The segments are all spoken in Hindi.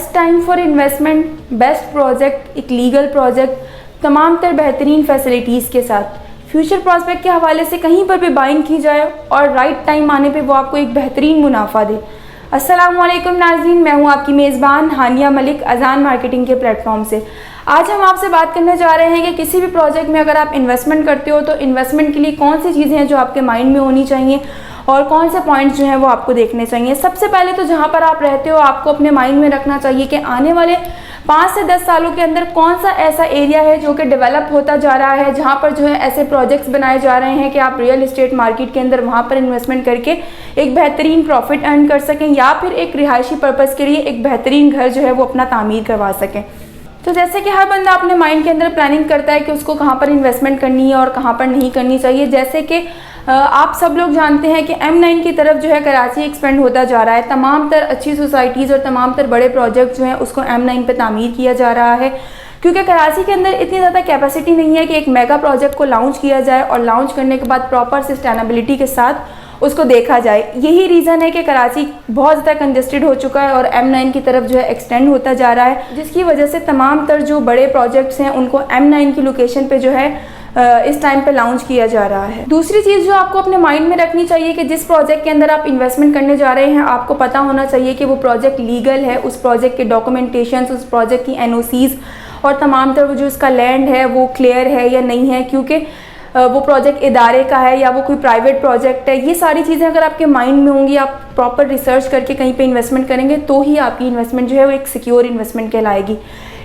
Best time for investment, best project, एक लीगल प्रोजेक्ट, तमाम तर बेहतरीन फैसिलिटीज़ के साथ फ्यूचर प्रॉस्पेक्ट के हवाले से कहीं पर भी बाइंग की जाए और राइट टाइम आने पे वो आपको एक बेहतरीन मुनाफा दे। अस्सलामुअलैकुम नाज़रीन, मैं हूँ आपकी मेज़बान हानिया मलिक अजान मार्केटिंग के प्लेटफॉर्म से। आज हम आपसे बात करने जा रहे हैं कि किसी भी प्रोजेक्ट में अगर आप इन्वेस्टमेंट करते हो तो इन्वेस्टमेंट के लिए कौन सी चीज़ें हैं जो आपके माइंड में होनी चाहिए और कौन से पॉइंट्स जो हैं वो आपको देखने चाहिए। सबसे पहले तो जहाँ पर आप रहते हो आपको अपने माइंड में रखना चाहिए कि आने वाले 5 से 10 सालों के अंदर कौन सा ऐसा एरिया है जो कि डेवलप होता जा रहा है, जहाँ पर जो है ऐसे प्रोजेक्ट्स बनाए जा रहे हैं कि आप रियल एस्टेट मार्केट के अंदर वहाँ पर इन्वेस्टमेंट करके एक बेहतरीन प्रॉफिट अर्न कर सकें या फिर एक रिहायशी पर्पज़ के लिए एक बेहतरीन घर जो है वो अपना तामीर करवा सकें। तो जैसे कि हर बंदा अपने माइंड के अंदर प्लानिंग करता है कि उसको कहाँ पर इन्वेस्टमेंट करनी है और कहाँ पर नहीं करनी चाहिए। जैसे कि आप सब लोग जानते हैं कि M9 की तरफ जो है कराची एक्सपेंड होता जा रहा है, तमाम तर अच्छी सोसाइटीज़ और तमाम तर बड़े प्रोजेक्ट जो हैं उसको M9 पे तामीर किया जा रहा है, क्योंकि कराची के अंदर इतनी ज़्यादा कैपेसिटी नहीं है कि एक मेगा प्रोजेक्ट को लॉन्च किया जाए और लॉन्च करने के बाद प्रॉपर सस्टेनेबिलिटी के साथ उसको देखा जाए। यही रीज़न है कि कराची बहुत ज़्यादा कंजस्टेड हो चुका है और M9 की तरफ जो है एक्सटेंड होता जा रहा है, जिसकी वजह से तमाम तर जो बड़े प्रोजेक्ट्स हैं उनको M9 की लोकेशन पे जो है इस टाइम पे लॉन्च किया जा रहा है। दूसरी चीज़ जो आपको अपने माइंड में रखनी चाहिए कि जिस प्रोजेक्ट के अंदर आप इन्वेस्टमेंट करने जा रहे हैं आपको पता होना चाहिए कि वो प्रोजेक्ट लीगल है, उस प्रोजेक्ट के डॉक्यूमेंटेशन, उस प्रोजेक्ट की NOCs और तमाम तर जो उसका लैंड है वो क्लियर है या नहीं है, क्योंकि वो प्रोजेक्ट इदारे का है या वो कोई प्राइवेट प्रोजेक्ट है। ये सारी चीज़ें अगर आपके माइंड में होंगी, आप प्रॉपर रिसर्च करके कहीं पे इन्वेस्टमेंट करेंगे तो ही आपकी इन्वेस्टमेंट जो है वो एक सिक्योर इन्वेस्टमेंट कहलाएगी।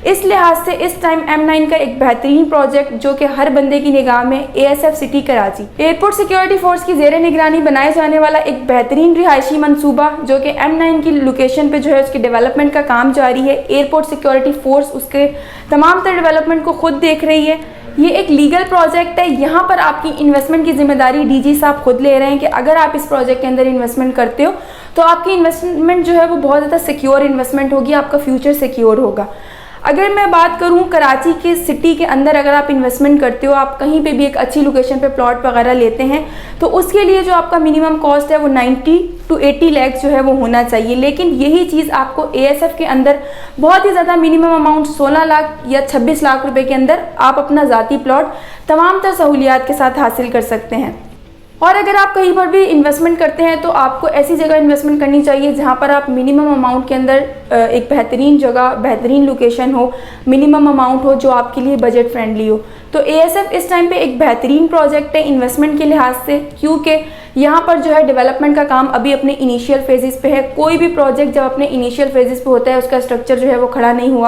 इस लिहाज से इस टाइम M9 का एक बेहतरीन प्रोजेक्ट जो कि हर बंदे की निगाह में ASF city Karachi airport security force की ज़ेर निगरानी बनाए जाने वाला एक बेहतरीन रिहायशी मनसूबा जो कि M9 की लोकेशन पे जो है उसके डेवलपमेंट का काम जारी है। एयरपोर्ट सिक्योरिटी फोर्स उसके तमाम तर डेवलपमेंट को खुद देख रही है। ये एक लीगल प्रोजेक्ट है, यहाँ पर आपकी इन्वेस्टमेंट की जिम्मेदारी DG साहब खुद ले रहे हैं कि अगर आप इस प्रोजेक्ट के अंदर इन्वेस्टमेंट करते हो तो आपकी इन्वेस्टमेंट जो है वो बहुत ज़्यादा सिक्योर इन्वेस्टमेंट होगी, आपका फ्यूचर सिक्योर होगा। अगर मैं बात करूं कराची के सिटी के अंदर अगर आप इन्वेस्टमेंट करते हो, आप कहीं पे भी एक अच्छी लोकेशन पे प्लॉट वगैरह लेते हैं तो उसके लिए जो आपका मिनिमम कॉस्ट है वो 90 to 80 लाख जो है वो होना चाहिए। लेकिन यही चीज़ आपको ASF के अंदर बहुत ही ज़्यादा मिनिमम अमाउंट 16 लाख या 26 लाख रुपए के अंदर आप अपना ज़ाती प्लॉट तमाम तर सहूलियात के साथ हासिल कर सकते हैं। और अगर आप कहीं पर भी इन्वेस्टमेंट करते हैं तो आपको ऐसी जगह इन्वेस्टमेंट करनी चाहिए जहां पर आप मिनिमम अमाउंट के अंदर एक बेहतरीन जगह, बेहतरीन लोकेशन हो, मिनिमम अमाउंट हो जो आपके लिए बजट फ्रेंडली हो। तो ASF इस टाइम पे एक बेहतरीन प्रोजेक्ट है इन्वेस्टमेंट के लिहाज से, क्योंकि यहाँ पर जो है डेवलपमेंट का काम अभी अपने इनिशियल फेजेस पे है। कोई भी प्रोजेक्ट जब अपने इनिशियल फेजेस पे होता है, उसका स्ट्रक्चर जो है वो खड़ा नहीं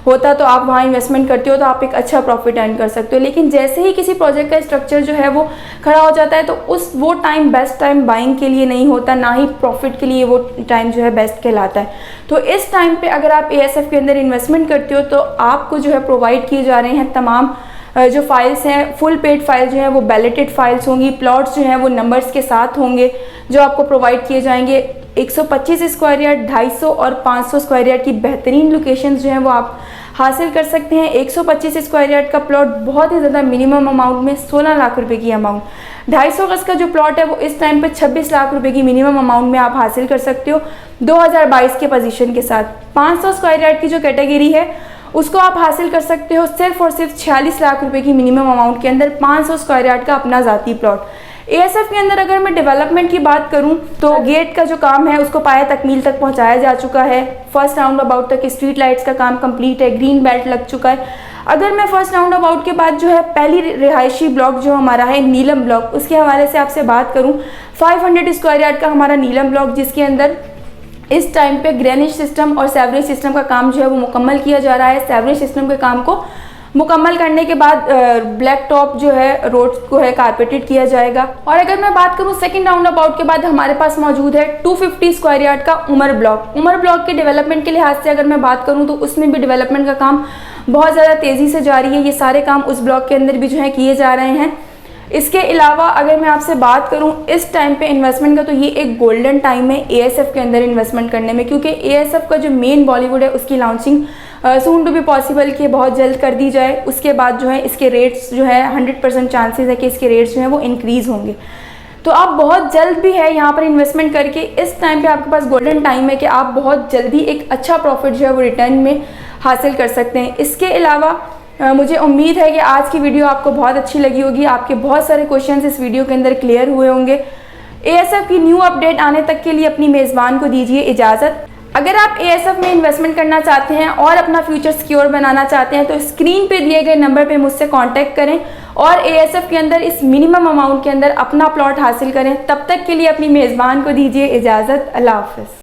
होता तो आप वहाँ इन्वेस्टमेंट करते हो तो आप एक अच्छा प्रॉफिट अर्न कर सकते हो। लेकिन जैसे ही किसी प्रोजेक्ट का स्ट्रक्चर जो है वो खड़ा हो जाता है तो वो टाइम बेस्ट टाइम बाइंग के लिए नहीं होता, ना ही प्रॉफिट के लिए वो टाइम जो है बेस्ट कहलाता है। तो इस टाइम पे अगर आप ASF के अंदर इन्वेस्टमेंट करते हो तो आपको जो है प्रोवाइड किए जा रहे हैं तमाम जो फाइल्स हैं, फुल पेड फाइल जो है वो बैलेटेड फाइल्स होंगी, प्लॉट्स जो हैं वो नंबर्स के साथ होंगे जो आपको प्रोवाइड किए जाएंगे। 125 स्क्वायर यार्ड, 250 और 500 स्क्वायर यार्ड की बेहतरीन लोकेशंस जो हैं वो आप हासिल कर सकते हैं। 125 स्क्वायर यार्ड का प्लॉट बहुत ही ज़्यादा मिनिमम अमाउंट में 16 लाख रुपए की अमाउंट, 250 गज का जो प्लॉट है वो इस टाइम पे 26 लाख रुपए की मिनिमम अमाउंट में आप हासिल कर सकते हो 2022 के पोजीशन के साथ। 500 स्क्वायर यार्ड की जो कैटेगरी है उसको आप हासिल कर सकते हो सिर्फ और सिर्फ 46 लाख रुपए की मिनिमम अमाउंट के अंदर 500 स्क्वायर यार्ड का अपना ज़ाती प्लॉट। ASF के अंदर अगर मैं डेवलपमेंट की बात करूं तो गेट का जो काम है उसको पाया तकमील तक पहुंचाया जा चुका है। फर्स्ट राउंड अबाउट तक स्ट्रीट लाइट्स का काम कंप्लीट है, ग्रीन बेल्ट लग चुका है। अगर मैं फर्स्ट राउंड अबाउट के बाद जो है पहली रिहायशी ब्लॉक जो हमारा है नीलम ब्लॉक, उसके हवाले से आपसे बात करूँ 500 स्क्वायर यार्ड का हमारा नीलम ब्लॉक, जिसके अंदर इस टाइम पे ग्रेनिश सिस्टम और सेवरेज सिस्टम का काम जो है वो मुकम्मल किया जा रहा है। सेवरेज सिस्टम के काम को मुकम्मल करने के बाद ब्लैक टॉप जो है रोड को है कारपेटेड किया जाएगा। और अगर मैं बात करूं सेकंड राउंड अबाउट के बाद हमारे पास मौजूद है 250 स्क्वायर यार्ड का उमर ब्लॉक। उमर ब्लॉक के डेवलपमेंट के लिहाज से अगर मैं बात करूं तो उसमें भी डेवलपमेंट का काम बहुत ज़्यादा तेज़ी से जारी है। ये सारे काम उस ब्लॉक के अंदर भी जो है किए जा रहे हैं। इसके अलावा अगर मैं आपसे बात करूं इस टाइम पे इन्वेस्टमेंट का, तो ये एक गोल्डन टाइम है ASF के अंदर इन्वेस्टमेंट करने में, क्योंकि ASF का जो मेन बॉलीवुड है उसकी launching soon to be possible कि बहुत जल्द कर दी जाए। उसके बाद जो है इसके रेट्स जो है 100% चांसेस है कि इसके रेट्स जो हैं वो इंक्रीज़ होंगे। तो आप बहुत जल्द भी है यहाँ पर इन्वेस्टमेंट करके इस टाइम पे आपके पास गोल्डन टाइम है कि आप बहुत जल्दी एक अच्छा प्रॉफिट जो है वो रिटर्न में हासिल कर सकते हैं। इसके अलावा मुझे उम्मीद है कि आज की वीडियो आपको बहुत अच्छी लगी होगी। आपके बहुत सारे क्वेश्चंस इस वीडियो के अंदर क्लियर हुए होंगे। ASF की न्यू अपडेट आने तक के लिए अपनी मेज़बान को दीजिए इजाज़त। अगर आप ASF में इन्वेस्टमेंट करना चाहते हैं और अपना फ्यूचर सिक्योर बनाना चाहते हैं तो स्क्रीन पे दिए गए नंबर पे मुझसे कांटेक्ट करें और ASF के अंदर इस मिनिमम अमाउंट के अंदर अपना प्लॉट हासिल करें। तब तक के लिए अपनी मेज़बान को दीजिए इजाज़त। अल्लाह हाफ़िज़।